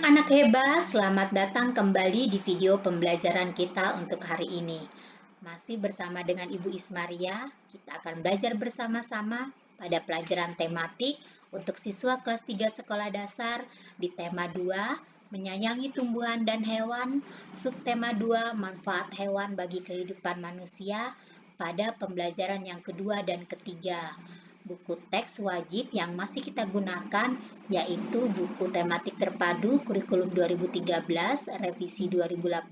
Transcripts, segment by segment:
Anak-anak hebat, selamat datang kembali di video pembelajaran kita untuk hari ini. Masih bersama dengan Ibu Ismaria, kita akan belajar bersama-sama pada pelajaran tematik untuk siswa kelas 3 sekolah dasar di tema 2, menyayangi tumbuhan dan hewan, subtema 2, manfaat hewan bagi kehidupan manusia pada pembelajaran yang kedua dan ketiga. Buku teks wajib yang masih kita gunakan yaitu buku tematik terpadu kurikulum 2013 revisi 2018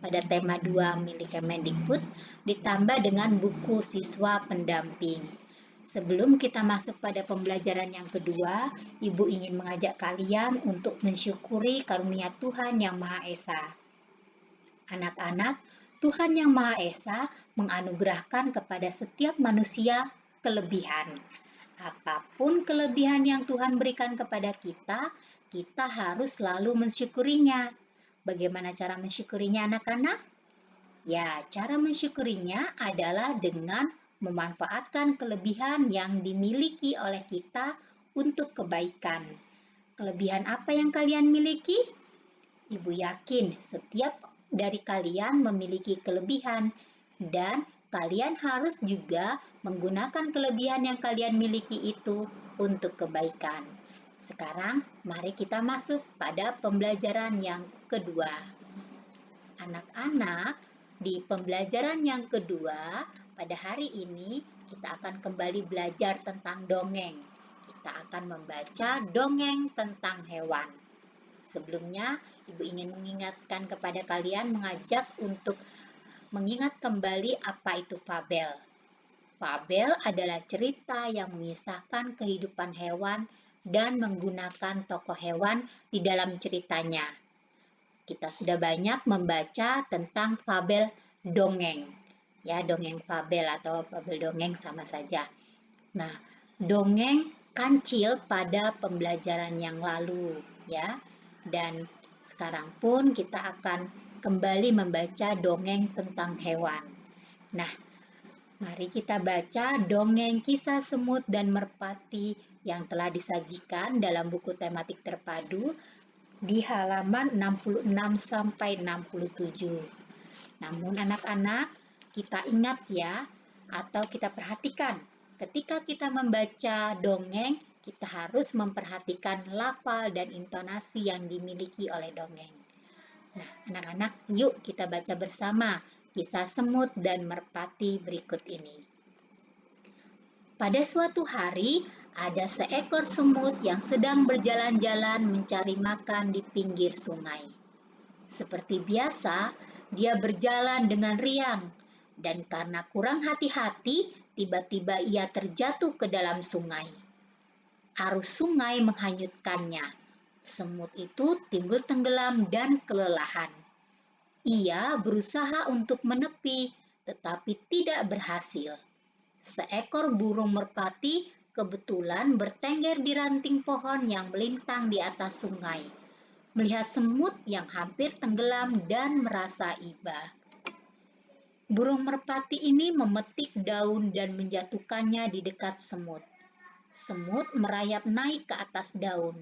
pada tema 2 milik Kemendikbud ditambah dengan buku siswa pendamping. Sebelum kita masuk pada pembelajaran yang kedua, Ibu ingin mengajak kalian untuk mensyukuri karunia Tuhan Yang Maha Esa. Anak-anak, Tuhan Yang Maha Esa menganugerahkan kepada setiap manusia kelebihan. Apapun kelebihan yang Tuhan berikan kepada kita, kita harus selalu mensyukurinya. Bagaimana cara mensyukurinya, anak-anak? Ya, cara mensyukurinya adalah dengan memanfaatkan kelebihan yang dimiliki oleh kita untuk kebaikan. Kelebihan apa yang kalian miliki? Ibu yakin setiap dari kalian memiliki kelebihan dan kalian harus juga menggunakan kelebihan yang kalian miliki itu untuk kebaikan. Sekarang, mari kita masuk pada pembelajaran yang kedua. Anak-anak, di pembelajaran yang kedua, pada hari ini kita akan kembali belajar tentang dongeng. Kita akan membaca dongeng tentang hewan. Sebelumnya, Ibu ingin mengingatkan kepada kalian, mengajak untuk mengingat kembali apa itu fabel. Fabel adalah cerita yang mengisahkan kehidupan hewan dan menggunakan tokoh hewan di dalam ceritanya. Kita sudah banyak membaca tentang fabel dongeng. Ya, dongeng fabel atau fabel dongeng sama saja. Nah, dongeng kancil pada pembelajaran yang lalu, ya. Dan sekarang pun kita akan kembali membaca dongeng tentang hewan. Nah, mari kita baca dongeng Kisah Semut dan Merpati yang telah disajikan dalam buku tematik terpadu di halaman 66 sampai 67. Namun anak-anak, kita ingat ya, atau kita perhatikan, ketika kita membaca dongeng, kita harus memperhatikan lafal dan intonasi yang dimiliki oleh dongeng. Nah, anak-anak, yuk kita baca bersama Kisah Semut dan Merpati berikut ini. Pada suatu hari, ada seekor semut yang sedang berjalan-jalan mencari makan di pinggir sungai. Seperti biasa, dia berjalan dengan riang, dan karena kurang hati-hati, tiba-tiba ia terjatuh ke dalam sungai. Arus sungai menghanyutkannya. Semut itu timbul tenggelam dan kelelahan. Ia berusaha untuk menepi, tetapi tidak berhasil. Seekor burung merpati kebetulan bertengger di ranting pohon yang melintang di atas sungai. Melihat semut yang hampir tenggelam dan merasa iba. Burung merpati ini memetik daun dan menjatuhkannya di dekat semut. Semut merayap naik ke atas daun.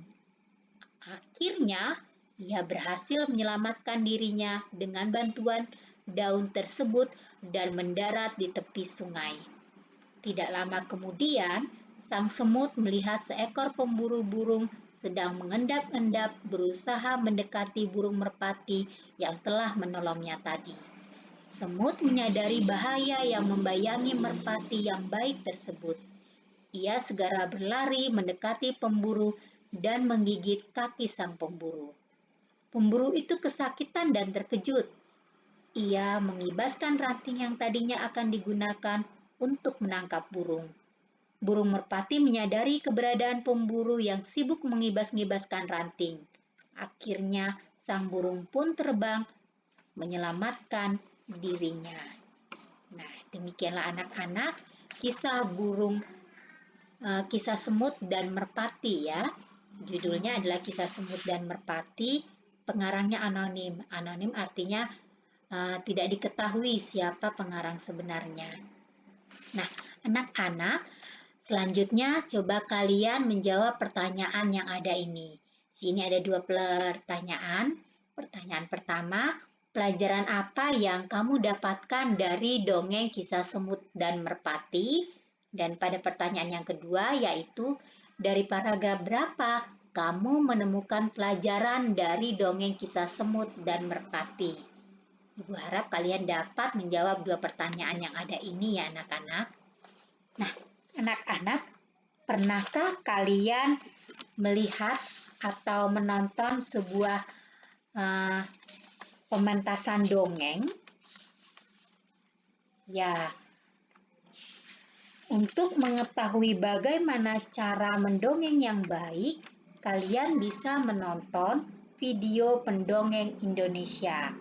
Akhirnya, ia berhasil menyelamatkan dirinya dengan bantuan daun tersebut dan mendarat di tepi sungai. Tidak lama kemudian, sang semut melihat seekor pemburu burung sedang mengendap-endap berusaha mendekati burung merpati yang telah menolongnya tadi. Semut menyadari bahaya yang membayangi merpati yang baik tersebut. Ia segera berlari mendekati pemburu dan menggigit kaki sang pemburu. Pemburu itu kesakitan dan terkejut. Ia mengibaskan ranting yang tadinya akan digunakan untuk menangkap burung. Burung merpati menyadari keberadaan pemburu yang sibuk mengibas-ngibaskan ranting. Akhirnya, sang burung pun terbang menyelamatkan dirinya. Nah, demikianlah anak-anak kisah semut dan merpati ya. Judulnya adalah Kisah Semut dan Merpati. Pengarangnya anonim. Anonim artinya tidak diketahui siapa pengarang sebenarnya. Nah, anak-anak, selanjutnya coba kalian menjawab pertanyaan yang ada ini. Sini ada dua pertanyaan. Pertanyaan pertama, pelajaran apa yang kamu dapatkan dari dongeng kisah semut dan merpati? Dan pada pertanyaan yang kedua yaitu, dari paragraf berapa kamu menemukan pelajaran dari dongeng kisah semut dan merpati? Ibu harap kalian dapat menjawab dua pertanyaan yang ada ini ya anak-anak. Nah, anak-anak, pernahkah kalian melihat atau menonton sebuah pementasan dongeng? Ya, untuk mengetahui bagaimana cara mendongeng yang baik, kalian bisa menonton video pendongeng Indonesia.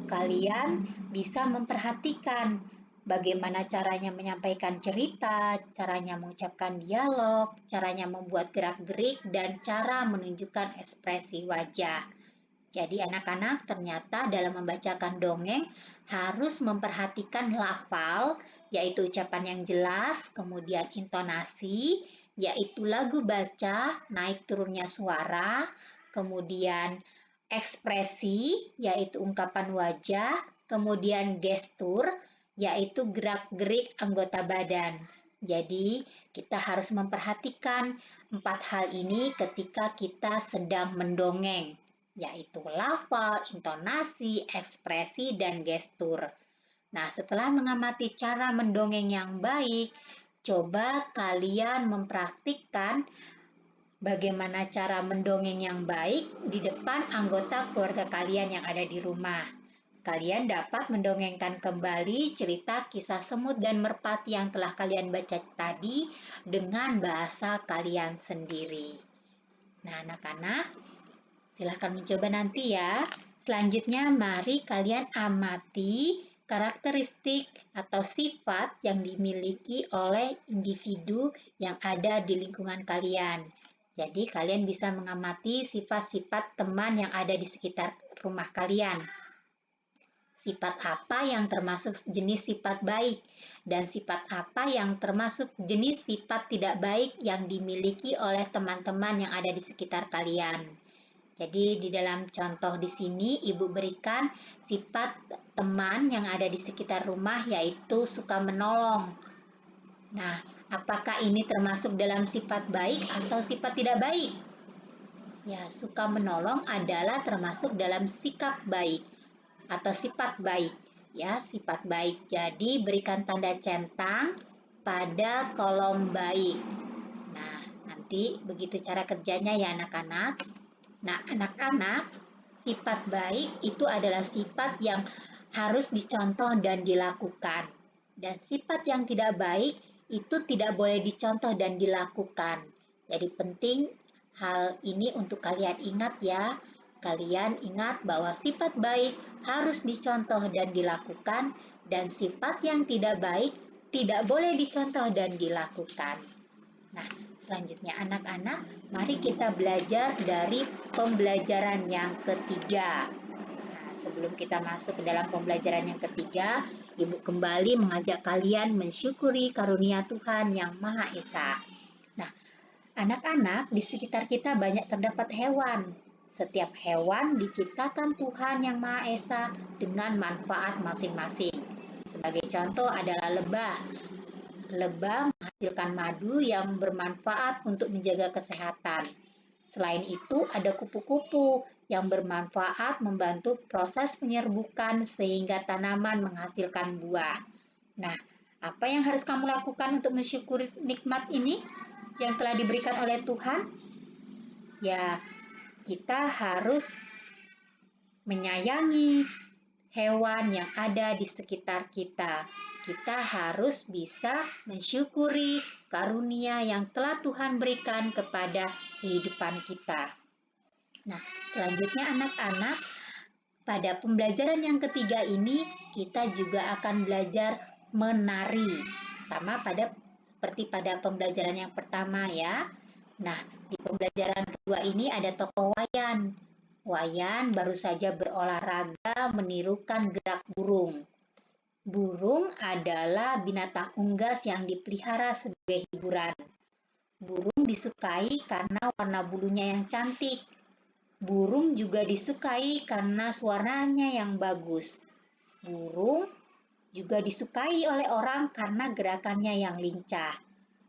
Kalian bisa memperhatikan bagaimana caranya menyampaikan cerita, caranya mengucapkan dialog, caranya membuat gerak-gerik, dan cara menunjukkan ekspresi wajah. Jadi anak-anak ternyata dalam membacakan dongeng harus memperhatikan lafal, yaitu ucapan yang jelas, kemudian intonasi, yaitu lagu baca, naik turunnya suara, kemudian ekspresi, yaitu ungkapan wajah, kemudian gestur, yaitu gerak-gerik anggota badan. Jadi kita harus memperhatikan 4 hal ini ketika kita sedang mendongeng, yaitu lafal, intonasi, ekspresi, dan gestur. Nah, setelah mengamati cara mendongeng yang baik, coba kalian mempraktikkan bagaimana cara mendongeng yang baik di depan anggota keluarga kalian yang ada di rumah. Kalian dapat mendongengkan kembali cerita kisah semut dan merpati yang telah kalian baca tadi dengan bahasa kalian sendiri. Nah, anak-anak, silahkan mencoba nanti ya. Selanjutnya, mari kalian amati karakteristik atau sifat yang dimiliki oleh individu yang ada di lingkungan kalian. Jadi, kalian bisa mengamati sifat-sifat teman yang ada di sekitar rumah kalian. Sifat apa yang termasuk jenis sifat baik dan sifat apa yang termasuk jenis sifat tidak baik yang dimiliki oleh teman-teman yang ada di sekitar kalian. Jadi di dalam contoh di sini Ibu berikan sifat teman yang ada di sekitar rumah yaitu suka menolong. Nah, apakah ini termasuk dalam sifat baik atau sifat tidak baik? Ya, suka menolong adalah termasuk dalam sikap baik atau sifat baik. Ya, sifat baik. Jadi berikan tanda centang pada kolom baik. Nah, nanti begitu cara kerjanya ya anak-anak. Nah, anak-anak, sifat baik itu adalah sifat yang harus dicontoh dan dilakukan. Dan sifat yang tidak baik itu tidak boleh dicontoh dan dilakukan. Jadi penting hal ini untuk kalian ingat ya. Kalian ingat bahwa sifat baik harus dicontoh dan dilakukan, dan sifat yang tidak baik tidak boleh dicontoh dan dilakukan. Nah, selanjutnya anak-anak, mari kita belajar dari pembelajaran yang ketiga. Nah, sebelum kita masuk ke dalam pembelajaran yang ketiga, Ibu kembali mengajak kalian mensyukuri karunia Tuhan yang Maha Esa. Nah, anak-anak, di sekitar kita banyak terdapat hewan. Setiap hewan diciptakan Tuhan yang Maha Esa dengan manfaat masing-masing. Sebagai contoh adalah lebah. Lebah menghasilkan madu yang bermanfaat untuk menjaga kesehatan. Selain itu, ada kupu-kupu yang bermanfaat membantu proses penyerbukan sehingga tanaman menghasilkan buah. Nah, apa yang harus kamu lakukan untuk mensyukuri nikmat ini yang telah diberikan oleh Tuhan? Ya, kita harus menyayangi hewan yang ada di sekitar kita. Kita harus bisa mensyukuri karunia yang telah Tuhan berikan kepada kehidupan kita. Nah, selanjutnya anak-anak, pada pembelajaran yang ketiga ini kita juga akan belajar menari. Sama seperti pada pembelajaran yang pertama ya. Nah, di pembelajaran kedua ini ada tokoh Wayan. Wayan baru saja berolahraga menirukan gerak burung. Burung adalah binatang unggas yang dipelihara sebagai hiburan. Burung disukai karena warna bulunya yang cantik. Burung juga disukai karena suaranya yang bagus. Burung juga disukai oleh orang karena gerakannya yang lincah.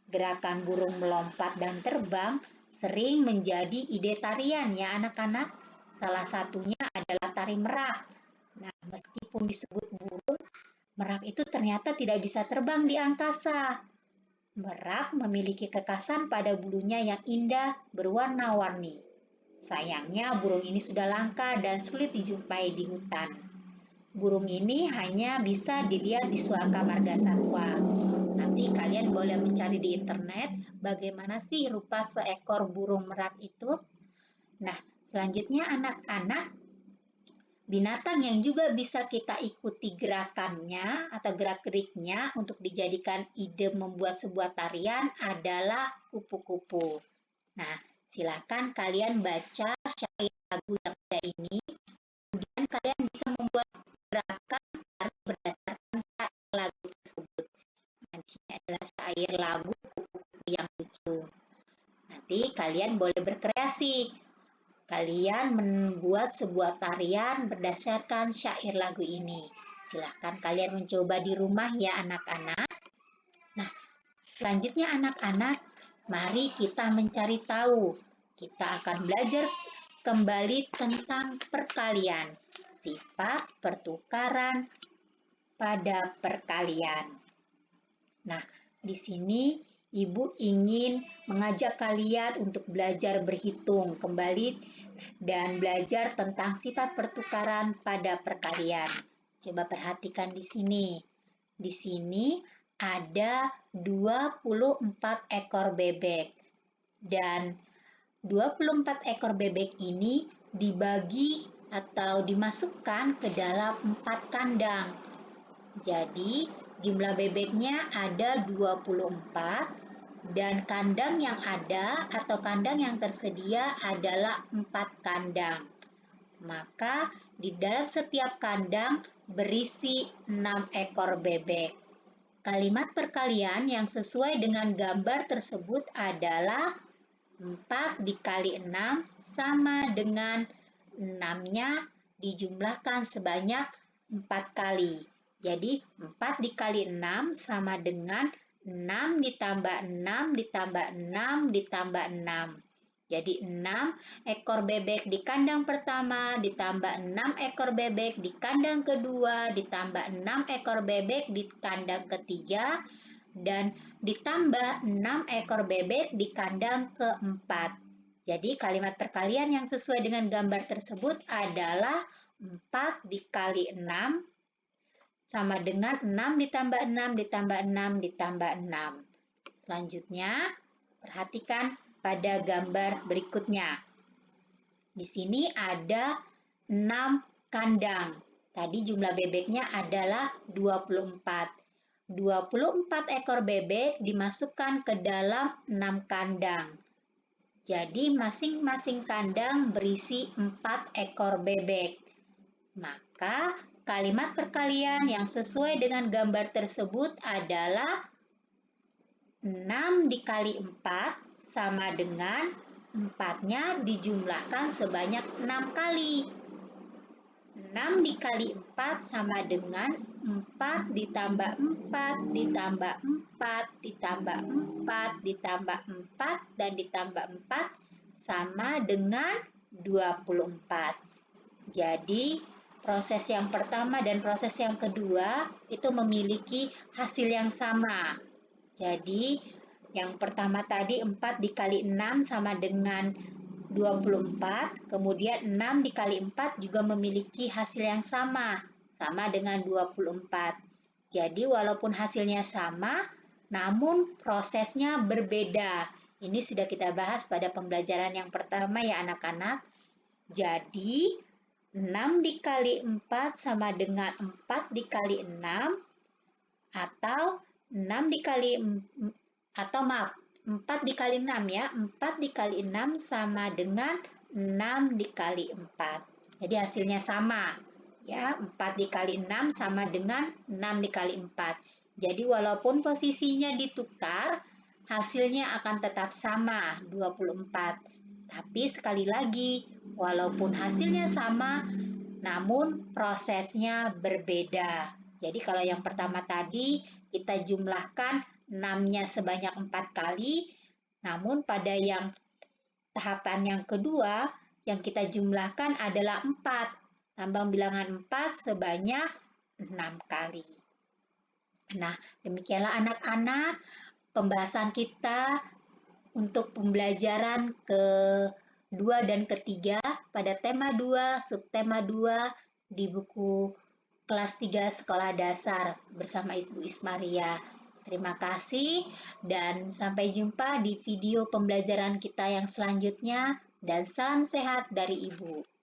Gerakan burung melompat dan terbang sering menjadi ide tarian ya anak-anak. Salah satunya adalah tari merak. Nah, meskipun disebut burung, merak itu ternyata tidak bisa terbang di angkasa. Merak memiliki kekasan pada bulunya yang indah berwarna-warni. Sayangnya burung ini sudah langka dan sulit dijumpai di hutan. Burung ini hanya bisa dilihat di Suaka Marga Satwa. Nanti kalian boleh mencari di internet bagaimana sih rupa seekor burung merak itu. Nah, selanjutnya anak-anak, binatang yang juga bisa kita ikuti gerakannya atau gerak-geriknya untuk dijadikan ide membuat sebuah tarian adalah kupu-kupu. Nah, silakan kalian baca syair lagu yang ada ini, kemudian kalian bisa membuat gerakan tari berdasarkan syair lagu tersebut. Nah, di sini adalah syair lagu kupu-kupu yang lucu. Nanti kalian boleh berkreasi. Kalian membuat sebuah tarian berdasarkan syair lagu ini. Silahkan kalian mencoba di rumah ya anak-anak. Nah, selanjutnya anak-anak, mari kita mencari tahu. Kita akan belajar kembali tentang perkalian, sifat pertukaran pada perkalian. Nah, di sini Ibu ingin mengajak kalian untuk belajar berhitung kembali dan belajar tentang sifat pertukaran pada perkalian. Coba perhatikan di sini. Di sini ada 24 ekor bebek. Dan 24 ekor bebek ini dibagi atau dimasukkan ke dalam 4 kandang. Jadi, jumlah bebeknya ada 24 dan kandang yang ada atau kandang yang tersedia adalah 4 kandang. Maka di dalam setiap kandang berisi 6 ekor bebek. Kalimat perkalian yang sesuai dengan gambar tersebut adalah 4 dikali 6 sama dengan 6-nya dijumlahkan sebanyak 4 kali. Jadi 4 dikali 6 sama dengan 6 ditambah 6 ditambah 6 ditambah 6. Jadi 6 ekor bebek di kandang pertama ditambah 6 ekor bebek di kandang kedua ditambah 6 ekor bebek di kandang ketiga dan ditambah 6 ekor bebek di kandang keempat. Jadi kalimat perkalian yang sesuai dengan gambar tersebut adalah 4 dikali 6 sama dengan 6 ditambah 6 ditambah 6 ditambah 6. Selanjutnya, perhatikan pada gambar berikutnya. Di sini ada 6 kandang. Tadi jumlah bebeknya adalah 24. 24 ekor bebek dimasukkan ke dalam 6 kandang. Jadi masing-masing kandang berisi 4 ekor bebek. Maka kalimat perkalian yang sesuai dengan gambar tersebut adalah 6 dikali 4 sama dengan 4-nya dijumlahkan sebanyak 6 kali. 6 dikali 4 sama dengan 4 ditambah 4 ditambah 4 ditambah 4 ditambah 4 dan ditambah 4 sama dengan 24. Jadi proses yang pertama dan proses yang kedua itu memiliki hasil yang sama. Jadi yang pertama tadi 4 dikali 6 sama dengan 24, kemudian 6 dikali 4 juga memiliki hasil yang sama dengan 24. Jadi walaupun hasilnya sama, namun prosesnya berbeda. Ini sudah kita bahas pada pembelajaran yang pertama ya anak-anak. Jadi 6 dikali 4 sama dengan 4 dikali 6 atau 6 dikali 4 dikali 6 ya. 4 dikali 6 sama dengan 6 dikali 4. Jadi hasilnya sama. Ya, 4 dikali 6 sama dengan 6 dikali 4. Jadi walaupun posisinya ditukar, hasilnya akan tetap sama, 24. Tapi sekali lagi, walaupun hasilnya sama, namun prosesnya berbeda. Jadi kalau yang pertama tadi kita jumlahkan 6-nya sebanyak 4 kali, namun pada yang tahapan yang kedua yang kita jumlahkan adalah 4. Tambah bilangan 4 sebanyak 6 kali. Nah, demikianlah anak-anak pembahasan kita untuk pembelajaran kedua dan ketiga pada tema 2, subtema 2 di buku kelas 3 sekolah dasar bersama Ibu Ismaria. Terima kasih dan sampai jumpa di video pembelajaran kita yang selanjutnya dan salam sehat dari Ibu.